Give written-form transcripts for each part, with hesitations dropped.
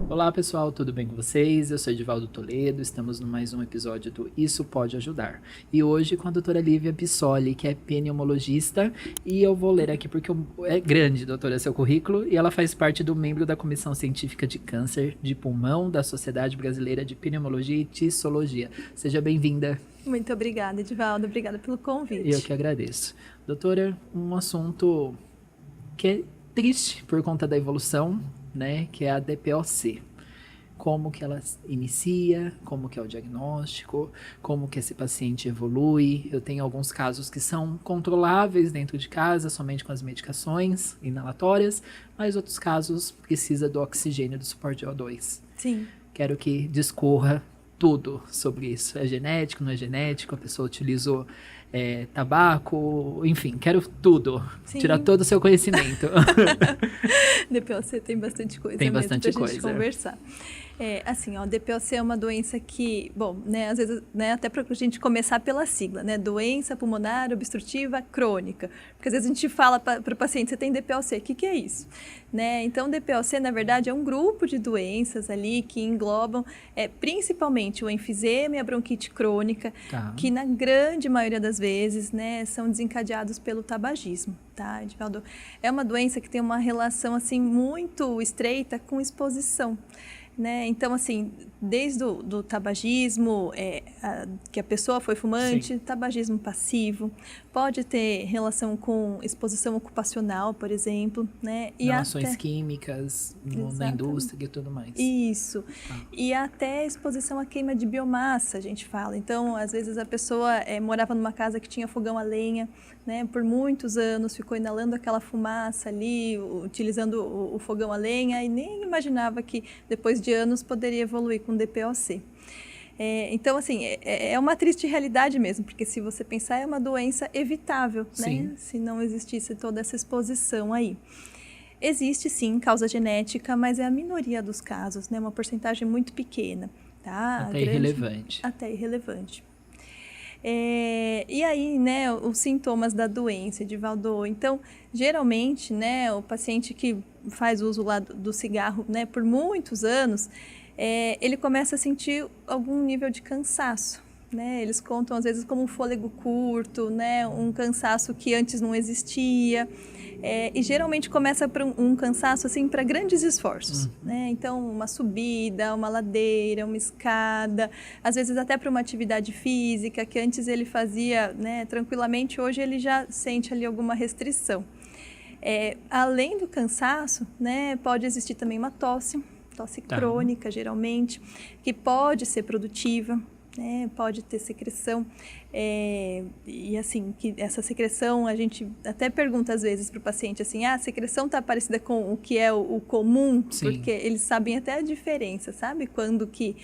Olá pessoal, tudo bem com vocês? Eu sou Edivaldo Toledo, estamos no mais um episódio do Isso Pode Ajudar. E hoje com a doutora Lívia Bissoli, que é pneumologista, e eu vou ler aqui porque é grande, doutora, seu currículo, e ela faz parte do membro da Comissão Científica de Câncer de Pulmão da Sociedade Brasileira de Pneumologia e Tissologia. Seja bem-vinda. Muito obrigada, Edivaldo, obrigada pelo convite. Eu que agradeço. Doutora, um assunto que é triste por conta da evolução, né, que é a DPOC. Como que ela inicia, como que é o diagnóstico, como que esse paciente evolui. Eu tenho alguns casos que são controláveis dentro de casa, somente com as medicações inalatórias, mas outros casos precisa do oxigênio, do suporte de O2. Sim. Quero que discorra tudo sobre isso. É genético, não é genético? A pessoa utilizou tabaco, enfim, quero tudo. Sim. Tirar todo o seu conhecimento. DPOC tem bastante coisa. Tem bastante pra gente conversar. Assim, ó, DPOC é uma doença que, bom, né, às vezes, né, até para a gente começar pela sigla, né, doença pulmonar obstrutiva crônica, porque às vezes a gente fala para o paciente, você tem DPOC, o que é isso? Né? Então, DPOC, na verdade, é um grupo de doenças ali que englobam principalmente o enfisema e a bronquite crônica, que na grande maioria das vezes, né, são desencadeados pelo tabagismo, tá, Edivaldo? É uma doença que tem uma relação, assim, muito estreita com exposição. Né? Então, assim, desde do tabagismo, que a pessoa foi fumante, sim, tabagismo passivo, pode ter relação com exposição ocupacional, por exemplo, né? E ações químicas na indústria e tudo mais. Isso. E até exposição à queima de biomassa, a gente fala. Então, às vezes a pessoa morava numa casa que tinha fogão a lenha, né? Por muitos anos ficou inalando aquela fumaça ali, utilizando o fogão a lenha e nem imaginava que depois de anos poderia evoluir com DPOC. Então, assim, é uma triste realidade mesmo, porque se você pensar, é uma doença evitável, né? Se não existisse toda essa exposição aí. Existe, sim, causa genética, mas é a minoria dos casos, né? Uma porcentagem muito pequena, tá? Irrelevante. Até irrelevante. E aí, né, os sintomas da doença, Edivaldo. Então, geralmente, né, o paciente que faz uso lá do cigarro, né, por muitos anos, ele começa a sentir algum nível de cansaço, né? Eles contam, às vezes, como um fôlego curto, né, um cansaço que antes não existia. E geralmente começa por um cansaço assim para grandes esforços, né? Então uma subida, uma ladeira, uma escada, às vezes até para uma atividade física que antes ele fazia, né, tranquilamente, hoje ele já sente ali alguma restrição. Além do cansaço, né, pode existir também uma tosse crônica geralmente, que pode ser produtiva. Pode ter secreção e assim, que essa secreção a gente até pergunta às vezes para o paciente assim, a secreção está parecida com o que é o comum? Sim. Porque eles sabem até a diferença, sabe? Quando que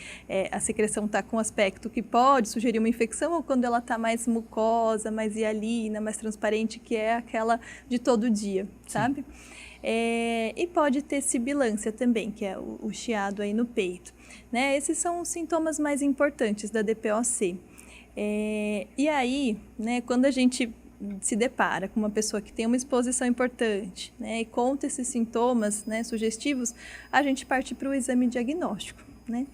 a secreção está com aspecto que pode sugerir uma infecção ou quando ela está mais mucosa, mais hialina, mais transparente, que é aquela de todo dia, sabe? E pode ter sibilância também, que é o chiado aí no peito. Né? Esses são os sintomas mais importantes da DPOC. E aí, né, quando a gente se depara com uma pessoa que tem uma exposição importante, né, e conta esses sintomas, né, sugestivos, a gente parte para o exame diagnóstico. Né?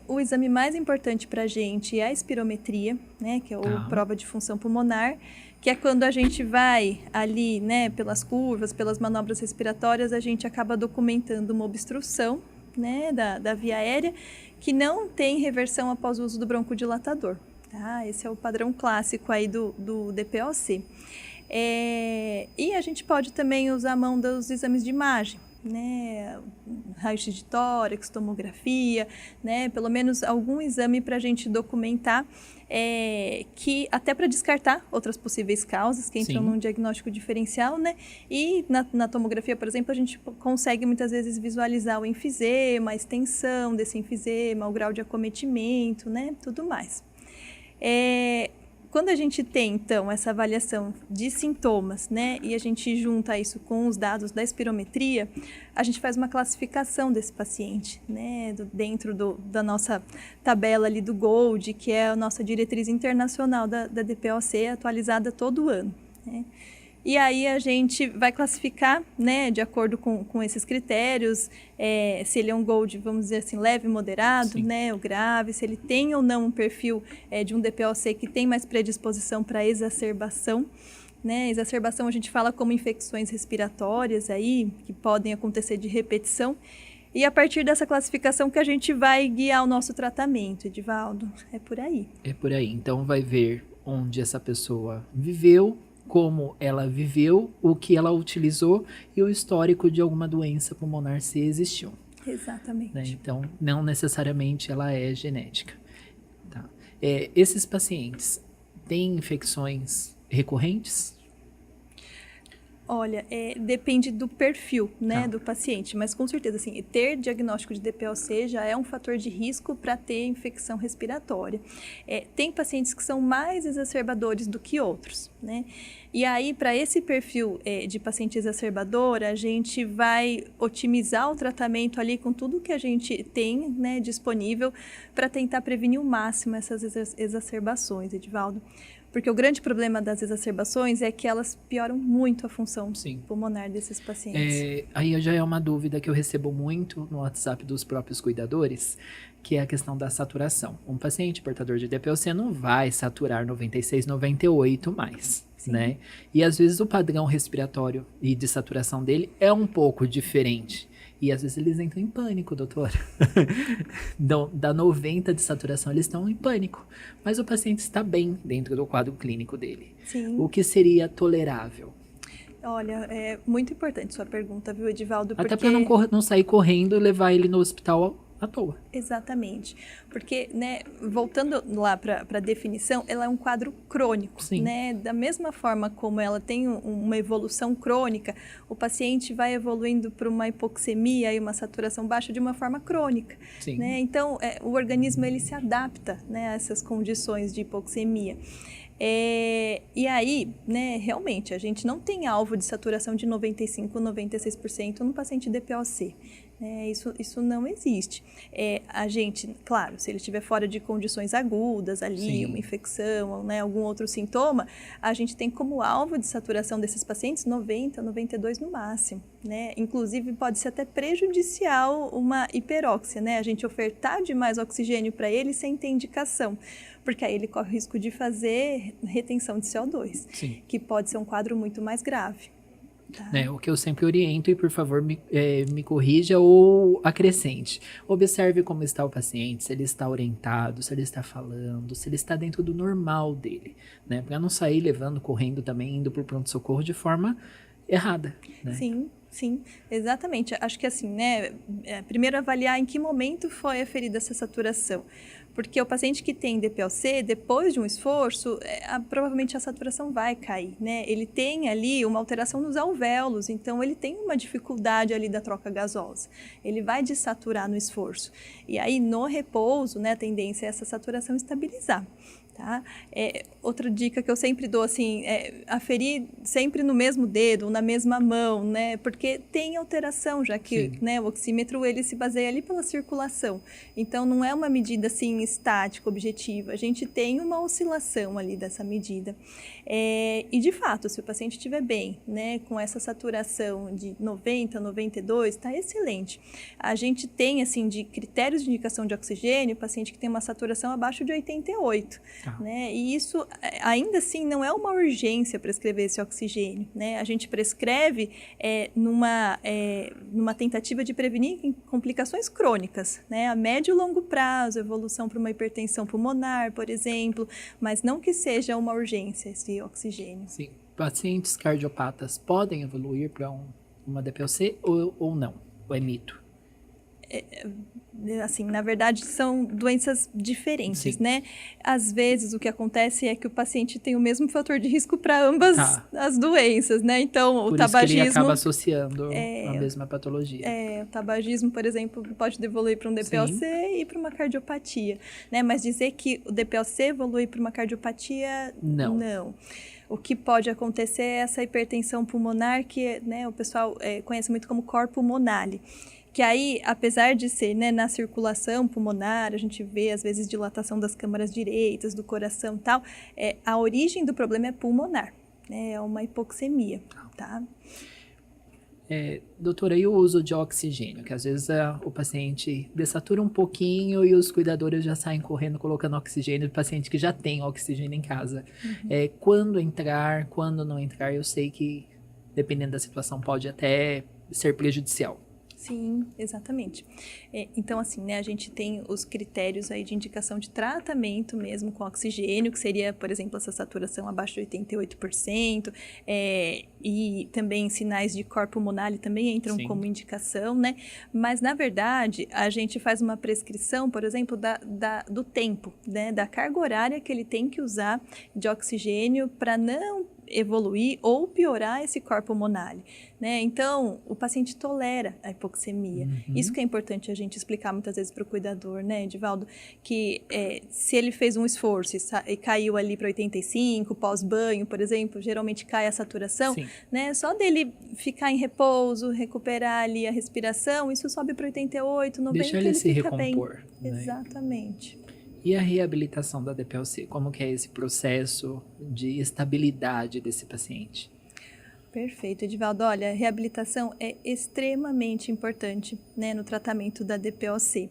O exame mais importante para a gente é a espirometria, né, que é a prova de função pulmonar, que é quando a gente vai ali, né, pelas curvas, pelas manobras respiratórias, a gente acaba documentando uma obstrução, né, da via aérea, que não tem reversão após o uso do broncodilatador. Tá? Esse é o padrão clássico aí do DPOC. E a gente pode também usar a mão dos exames de imagem, né, raio-x de tórax, tomografia, né, pelo menos algum exame para a gente documentar, que até para descartar outras possíveis causas que entram num diagnóstico diferencial, né, e na tomografia, por exemplo, a gente consegue muitas vezes visualizar o enfisema, a extensão desse enfisema, o grau de acometimento, né, tudo mais. Quando a gente tem, então, essa avaliação de sintomas, né, e a gente junta isso com os dados da espirometria, a gente faz uma classificação desse paciente, né, dentro da nossa tabela ali do GOLD, que é a nossa diretriz internacional da DPOC, atualizada todo ano. né? E aí a gente vai classificar, né, de acordo com esses critérios, se ele é um GOLD, vamos dizer assim, leve, moderado, né, ou grave, se ele tem ou não um perfil de um DPOC que tem mais predisposição para exacerbação. Né? Exacerbação a gente fala como infecções respiratórias aí, que podem acontecer de repetição. E a partir dessa classificação que a gente vai guiar o nosso tratamento, Edivaldo. É por aí. É por aí. Então vai ver onde essa pessoa viveu, como ela viveu, o que ela utilizou e o histórico de alguma doença pulmonar se existiu. Exatamente. Né? Então, não necessariamente ela é genética. Tá? Esses pacientes têm infecções recorrentes? Olha, depende do perfil, né, do paciente, mas com certeza, assim, ter diagnóstico de DPOC já é um fator de risco para ter infecção respiratória. Tem pacientes que são mais exacerbadores do que outros, né? E aí, para esse perfil de paciente exacerbador, a gente vai otimizar o tratamento ali com tudo que a gente tem, né, disponível para tentar prevenir o máximo essas exacerbações, Edivaldo. Porque o grande problema das exacerbações é que elas pioram muito a função pulmonar desses pacientes. Aí já é uma dúvida que eu recebo muito no WhatsApp dos próprios cuidadores, que é a questão da saturação. Um paciente portador de DPOC não vai saturar 96, 98 mais, né? E às vezes o padrão respiratório e de saturação dele é um pouco diferente. E às vezes eles entram em pânico, doutora. Da 90 de saturação, eles estão em pânico. Mas o paciente está bem dentro do quadro clínico dele. Sim. O que seria tolerável? Olha, é muito importante sua pergunta, viu, Edivaldo? Até para não sair correndo e levar ele no hospital à toa. Exatamente. Porque, né, voltando lá para a definição, ela é um quadro crônico. Né? Da mesma forma como ela tem uma evolução crônica, o paciente vai evoluindo para uma hipoxemia e uma saturação baixa de uma forma crônica. Né? Então, o organismo ele se adapta, né, a essas condições de hipoxemia. E aí, né, realmente, a gente não tem alvo de saturação de 95%, 96% no paciente DPOC. Isso não existe. A gente, claro, se ele estiver fora de condições agudas ali, uma infecção, né, algum outro sintoma, a gente tem como alvo de saturação desses pacientes 90, 92 no máximo. Né? Inclusive, pode ser até prejudicial uma hiperóxia, né? A gente ofertar demais oxigênio para ele sem ter indicação, porque aí ele corre o risco de fazer retenção de CO2, que pode ser um quadro muito mais grave. Né, o que eu sempre oriento, e por favor me corrija ou acrescente. Observe como está o paciente, se ele está orientado, se ele está falando, se ele está dentro do normal dele, né? Para não sair levando, correndo também, indo para o pronto-socorro de forma errada. Né? Sim, exatamente. Acho que assim, né, primeiro avaliar em que momento foi aferida essa saturação. Porque o paciente que tem DPOC, depois de um esforço, provavelmente a saturação vai cair, né? Ele tem ali uma alteração nos alvéolos, então ele tem uma dificuldade ali da troca gasosa. Ele vai desaturar no esforço. E aí, no repouso, né, a tendência é essa saturação estabilizar. Tá? Outra dica que eu sempre dou, assim, aferir sempre no mesmo dedo, na mesma mão, né? Porque tem alteração, já que, né, o oxímetro ele se baseia ali pela circulação. Então, não é uma medida assim estática, objetiva. A gente tem uma oscilação ali dessa medida. E, de fato, se o paciente estiver bem, né, com essa saturação de 90, 92, está excelente. A gente tem, assim, de critérios de indicação de oxigênio, paciente que tem uma saturação abaixo de 88. Né? E isso, ainda assim, não é uma urgência prescrever esse oxigênio. Né? A gente prescreve numa tentativa de prevenir complicações crônicas, né? A médio e longo prazo, evolução para uma hipertensão pulmonar, por exemplo, mas não que seja uma urgência esse oxigênio. Sim. Pacientes cardiopatas podem evoluir para uma DPOC ou não? Ou é mito? Assim, na verdade, são doenças diferentes, né? Às vezes, o que acontece é que o paciente tem o mesmo fator de risco para ambas as doenças, né? Então, o tabagismo... Por isso que ele acaba associando a mesma patologia. O tabagismo, por exemplo, pode evoluir para um DPOC e para uma cardiopatia, né? Mas dizer que o DPOC evolui para uma cardiopatia, não. O que pode acontecer é essa hipertensão pulmonar que, né, o pessoal conhece muito como cor pulmonale. Que aí, apesar de ser, né, na circulação pulmonar, a gente vê às vezes dilatação das câmaras direitas, do coração e tal, a origem do problema é pulmonar. né? É uma hipoxemia, tá? Doutora, e o uso de oxigênio? Que às vezes o paciente dessatura um pouquinho e os cuidadores já saem correndo colocando oxigênio do paciente que já tem oxigênio em casa. Quando entrar, quando não entrar, eu sei que, dependendo da situação, pode até ser prejudicial. Sim, exatamente. Então, assim, né, a gente tem os critérios aí de indicação de tratamento mesmo com oxigênio, que seria, por exemplo, essa saturação abaixo de 88%, e também sinais de cor pulmonar também entram Sim. como indicação, né? Mas, na verdade, a gente faz uma prescrição, por exemplo, do tempo, né, da carga horária que ele tem que usar de oxigênio para não evoluir ou piorar esse corpo pulmonar, né? Então, o paciente tolera a hipoxemia. Isso que é importante a gente explicar muitas vezes para o cuidador, né, Edivaldo? Que se ele fez um esforço e caiu ali para 85, pós-banho, por exemplo, geralmente cai a saturação, Sim. né? Só dele ficar em repouso, recuperar ali a respiração, isso sobe para 88, 90, Deixa ele se fica recompor. bem. Né? Exatamente. E a reabilitação da DPLC? Como que é esse processo de estabilidade desse paciente? Perfeito, Edivaldo. Olha, a reabilitação é extremamente importante, né, no tratamento da DPOC.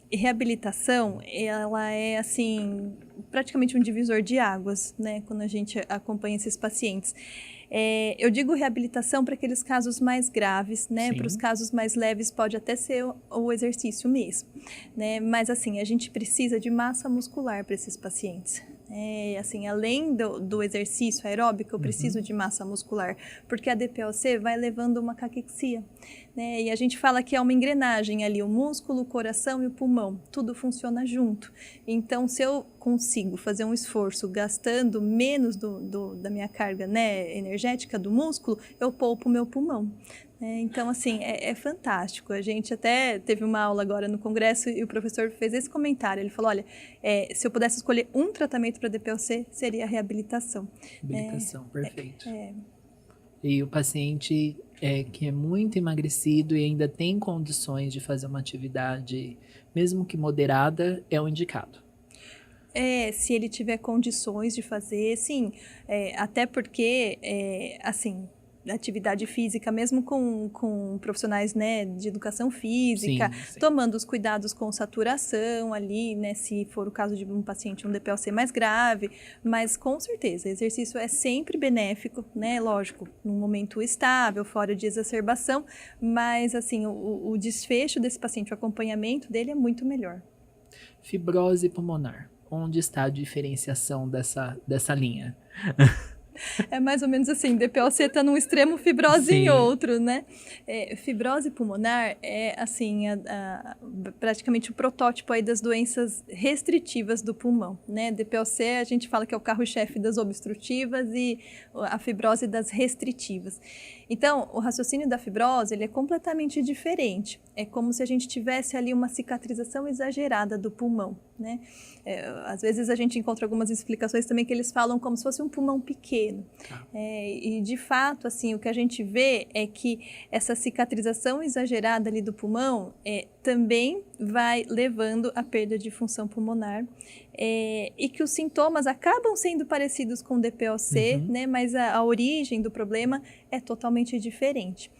Reabilitação, ela é, assim, praticamente um divisor de águas, né, quando a gente acompanha esses pacientes. Eu digo reabilitação para aqueles casos mais graves, né? Para os casos mais leves pode até ser o exercício mesmo, né? Mas assim, a gente precisa de massa muscular para esses pacientes. Assim, além do exercício aeróbico, eu preciso de massa muscular, porque a DPOC vai levando uma caquexia, né? E a gente fala que é uma engrenagem ali, o músculo, o coração e o pulmão, tudo funciona junto. Então, se eu consigo fazer um esforço gastando menos da minha carga, né, energética do músculo, eu poupo o meu pulmão. Então, assim, é fantástico. A gente até teve uma aula agora no congresso e o professor fez esse comentário. Ele falou, olha, se eu pudesse escolher um tratamento para DPOC, seria a reabilitação. Reabilitação, perfeito. E o paciente que é muito emagrecido e ainda tem condições de fazer uma atividade, mesmo que moderada, é o indicado. Se ele tiver condições de fazer, sim. Até porque, assim, atividade física, mesmo com profissionais, né, de educação física, Sim. tomando os cuidados com saturação ali, né, se for o caso de um paciente, um DPLC mais grave, mas com certeza, exercício é sempre benéfico, né, lógico, num momento estável, fora de exacerbação, mas assim, o desfecho desse paciente, o acompanhamento dele é muito melhor. Fibrose pulmonar. Onde está a diferenciação dessa linha? É mais ou menos assim, DPOC está num extremo, fibrose em outro, né? Fibrose pulmonar é, assim, praticamente o protótipo aí das doenças restritivas do pulmão, né? DPOC a gente fala que é o carro-chefe das obstrutivas e a fibrose das restritivas. Então, o raciocínio da fibrose, ele é completamente diferente. É como se a gente tivesse ali uma cicatrização exagerada do pulmão, né? Às vezes a gente encontra algumas explicações também que eles falam como se fosse um pulmão pequeno. E de fato, assim, o que a gente vê é que essa cicatrização exagerada ali do pulmão também vai levando à perda de função pulmonar e que os sintomas acabam sendo parecidos com o DPOC, né? Mas a origem do problema é totalmente diferente.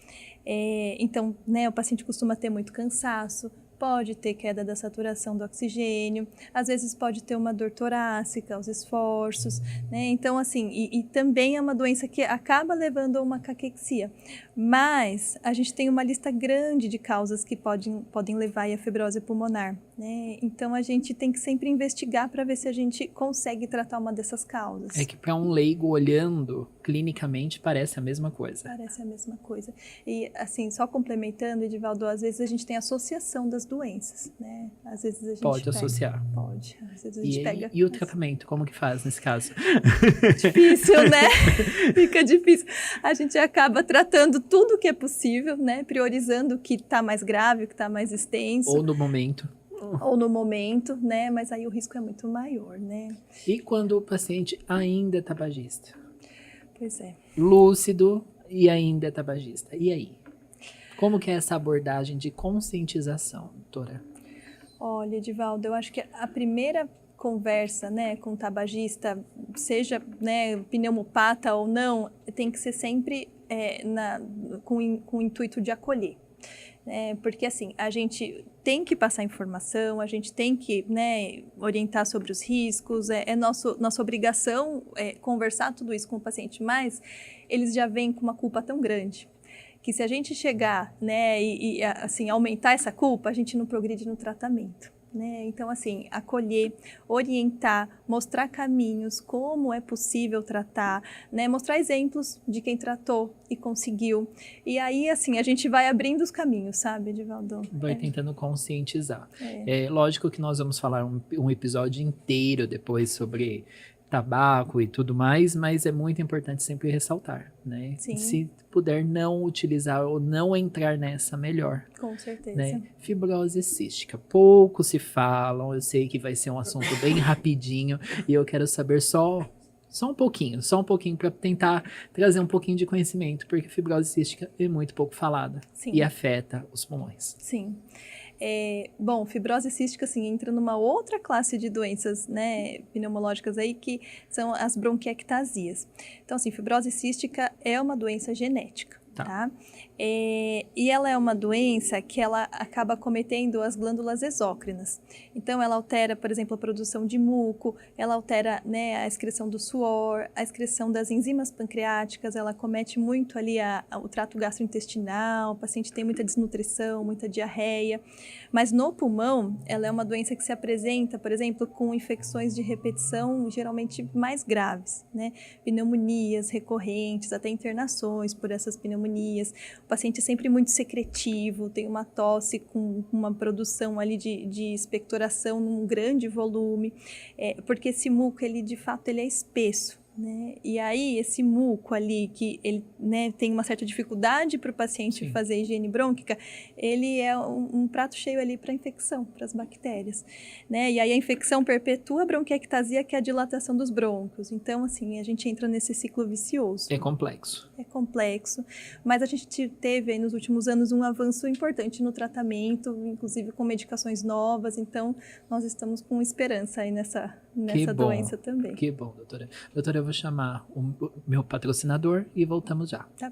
Então, né, o paciente costuma ter muito cansaço, pode ter queda da saturação do oxigênio, às vezes pode ter uma dor torácica aos esforços, né? Então, assim, e também é uma doença que acaba levando a uma caquexia. Mas a gente tem uma lista grande de causas que podem levar à fibrose pulmonar, né? Então, a gente tem que sempre investigar para ver se a gente consegue tratar uma dessas causas. É que para um leigo olhando, clinicamente, parece a mesma coisa. Parece a mesma coisa. E, assim, só complementando, Edivaldo, às vezes a gente tem associação das doenças, né? Às vezes a gente pode associar. Pode. Às vezes a gente pega. E o tratamento, como que faz nesse caso? Difícil, né? Fica difícil. A gente acaba tratando tudo que é possível, né? Priorizando o que está mais grave, o que está mais extenso. Ou no momento. Ou no momento, né? Mas aí o risco é muito maior, né? E quando o paciente ainda é tabagista? Pois é. Lúcido e ainda é tabagista. E aí? Como que é essa abordagem de conscientização, doutora? Olha, Edivaldo, eu acho que a primeira conversa, né, com o tabagista, seja, né, pneumopata ou não, tem que ser sempre com o intuito de acolher. Porque assim, a gente tem que passar informação, a gente tem que, né, orientar sobre os riscos, nossa obrigação conversar tudo isso com o paciente, mas eles já vêm com uma culpa tão grande que se a gente chegar, né, e assim, aumentar essa culpa, a gente não progride no tratamento. Então, assim, acolher, orientar, mostrar caminhos, como é possível tratar, né? Mostrar exemplos de quem tratou e conseguiu. E aí, assim, a gente vai abrindo os caminhos, sabe, Edivaldo? Vai tentando conscientizar. Lógico que nós vamos falar um episódio inteiro depois sobre tabaco e tudo mais, mas é muito importante sempre ressaltar, né? Sim. Se puder não utilizar ou não entrar nessa, melhor. Com certeza. Né? Fibrose cística, pouco se falam, eu sei que vai ser um assunto bem rapidinho e eu quero saber só um pouquinho para tentar trazer um pouquinho de conhecimento, porque fibrose cística é muito pouco falada. Sim. E afeta os pulmões. Sim. Bom, fibrose cística, assim, entra numa outra classe de doenças, né, pneumológicas aí, que são as bronquiectasias. Então, assim, fibrose cística é uma doença genética, tá? E ela é uma doença que ela acaba acometendo as glândulas exócrinas. Então, ela altera, por exemplo, a produção de muco, ela altera, né, a excreção do suor, a excreção das enzimas pancreáticas, ela acomete muito ali o trato gastrointestinal, o paciente tem muita desnutrição, muita diarreia. Mas no pulmão, ela é uma doença que se apresenta, por exemplo, com infecções de repetição geralmente mais graves, né? Pneumonias recorrentes, até internações por essas pneumonias. O paciente é sempre muito secretivo, tem uma tosse com uma produção ali de expectoração num grande volume, porque esse muco, ele de fato ele é espesso. Né? E aí, esse muco ali, que ele, né, tem uma certa dificuldade para o paciente fazer higiene brônquica, ele é um prato cheio ali para infecção, para as bactérias. Né? E aí a infecção perpetua a bronquiectasia, que é a dilatação dos brônquios. Então, assim, a gente entra nesse ciclo vicioso. É complexo. É complexo, mas a gente teve aí nos últimos anos um avanço importante no tratamento, inclusive com medicações novas, então nós estamos com esperança aí nessa doença também. Que bom, doutora. Doutora, eu vou chamar o meu patrocinador e voltamos já. Tá.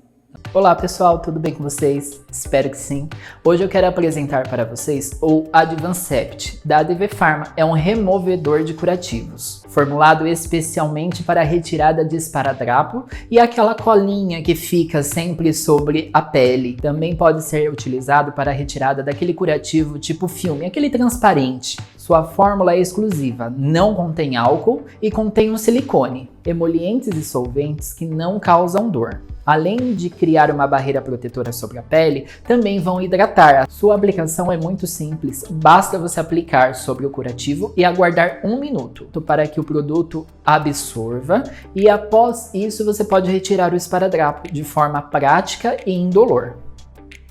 Olá pessoal, tudo bem com vocês? Espero que sim. Hoje eu quero apresentar para vocês o Advancept, da ADV Pharma. É um removedor de curativos, formulado especialmente para a retirada de esparadrapo e aquela colinha que fica sempre sobre a pele. Também pode ser utilizado para a retirada daquele curativo tipo filme, aquele transparente. Sua fórmula é exclusiva, não contém álcool e contém um silicone, emolientes e solventes que não causam dor. Além de criar uma barreira protetora sobre a pele, também vão hidratar. Sua aplicação é muito simples, basta você aplicar sobre o curativo e aguardar 1 minuto para que o produto absorva e após isso você pode retirar o esparadrapo de forma prática e indolor.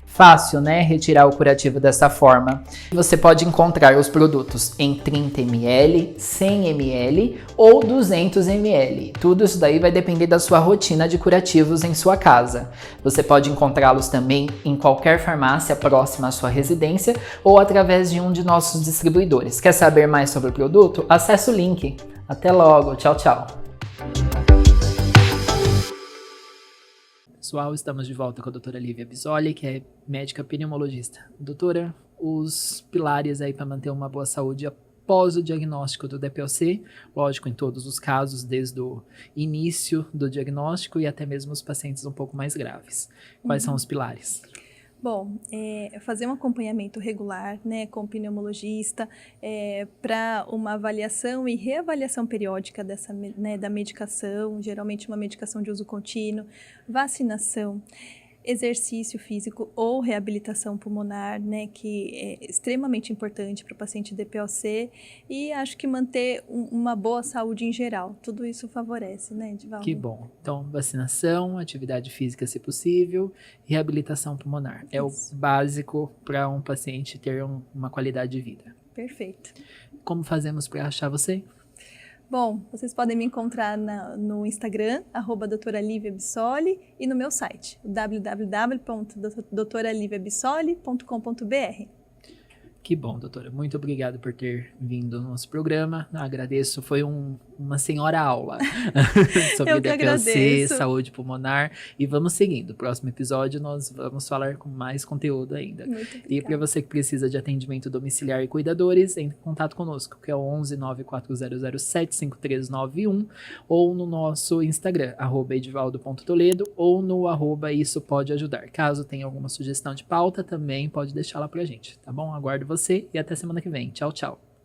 Fácil, né? Retirar o curativo dessa forma. Você pode encontrar os produtos em 30 ml, 100 ml ou 200 ml. Tudo isso daí vai depender da sua rotina de curativos em sua casa. Você pode encontrá-los também em qualquer farmácia próxima à sua residência ou através de um de nossos distribuidores. Quer saber mais sobre o produto? Acesse o link. Até logo. Tchau, tchau. Pessoal, estamos de volta com a doutora Lívia Bisoli, que é médica pneumologista. Doutora, os pilares aí para manter uma boa saúde após o diagnóstico do DPOC, lógico, em todos os casos, desde o início do diagnóstico e até mesmo os pacientes um pouco mais graves. Quais são os pilares? Bom, fazer um acompanhamento regular, né, com o pneumologista, para uma avaliação e reavaliação periódica da medicação, geralmente uma medicação de uso contínuo, vacinação, exercício físico ou reabilitação pulmonar, né, que é extremamente importante para o paciente DPOC, e acho que manter uma boa saúde em geral. Tudo isso favorece, né, Edivaldo? Que bom. Então, vacinação, atividade física se possível, reabilitação pulmonar. É isso. O básico para um paciente ter uma qualidade de vida. Perfeito. Como fazemos para achar você? Bom, vocês podem me encontrar no Instagram, @doutoraliviabissoli, e no meu site, www.doutoraliviabissoli.com.br. Que bom, doutora. Muito obrigado por ter vindo no nosso programa. Agradeço. Foi uma senhora aula sobre Eu que DPOC, agradeço. saúde pulmonar. E vamos seguindo. Próximo episódio nós vamos falar com mais conteúdo ainda. Muito E para obrigada. você que precisa de atendimento domiciliar e cuidadores, entre em contato conosco, que é o 11 94007 5391, ou no nosso Instagram, @edivaldo.toledo, ou no @isso pode ajudar. Caso tenha alguma sugestão de pauta, também pode deixar lá pra gente, tá bom? Aguardo você e até semana que vem. Tchau, tchau.